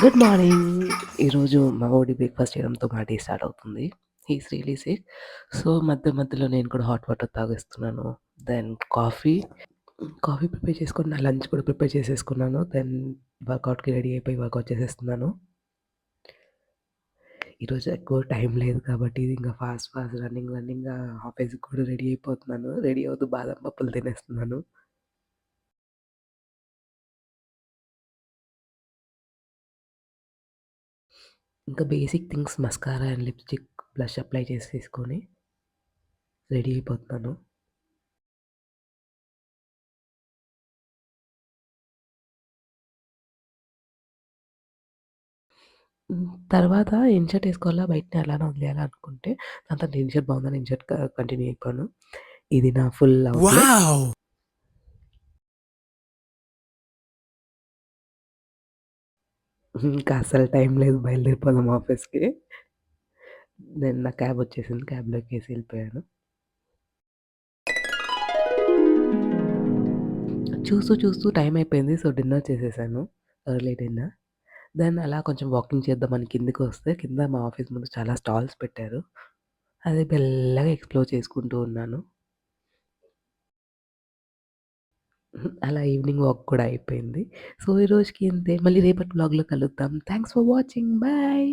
Good morning. ఈరోజు మా వోడి బ్రేక్‌ఫాస్ట్ చేయడంతో మా డే స్టార్ట్ అవుతుంది. He is really sick. So, మధ్య మధ్యలో నేను కూడా హాట్ వాటర్ తాగేస్తున్నాను. దెన్ కాఫీ ప్రిపేర్ చేసుకొని నా లంచ్ కూడా ప్రిపేర్ చేసేసుకున్నాను. దెన్ వర్కౌట్‌కి రెడీ అయిపోయి వర్కౌట్ చేసేస్తున్నాను. ఈరోజు ఎక్కువ టైం లేదు కాబట్టి ఇంక ఫాస్ట్ రన్నింగ్‌గా ఆఫీస్‌కి కూడా రెడీ అయిపోతున్నాను. రెడీ అవుతూ బాదం పప్పులు తినేస్తున్నాను. ఇంకా basic things mascara and lipstick, blush apply చేసేసుకొని రెడీ అయిపోతున్నాను. తర్వాత ఏం షర్ట్ ఏసుకోవాలా బయటనే అలానే వదిలేయాలా అనుకుంటే, దాని తర్వాత ఏం షర్ట్ బాగుందని ఏం షర్ట్ కంటిన్యూ అయిపోయాను. ఇది నా ఫుల్ అవుట్‌లుక్. Wow! ఇంకా అస్సలు టైం లేదు బయలుదేరిపోదాం ఆఫీస్‌కి. దెన్ నా క్యాబ్ వచ్చేసింది. క్యాబ్‌లో ఎక్కేసి ఎళ్ళిపోయాను. చూస్తూ టైం అయిపోయింది. సో, డిన్నర్ చేసేసాను. Early dinner. దెన్ అలా కొంచెం వాకింగ్ చేద్దామని కిందకొస్తే కింద మా ఆఫీస్ ముందు చాలా స్టాల్స్ పెట్టారు. అది మెల్లగా ఎక్స్‌ప్లోర్ చేసుకుంటూ ఉన్నాను. అలా ఈవినింగ్ వాక్ కూడా అయిపోయింది. సో, ఈ రోజుకి ఇంతే. మళ్ళీ రేపటి వ్లాగ్‌లో కలుద్దాం. Thanks for watching. బై.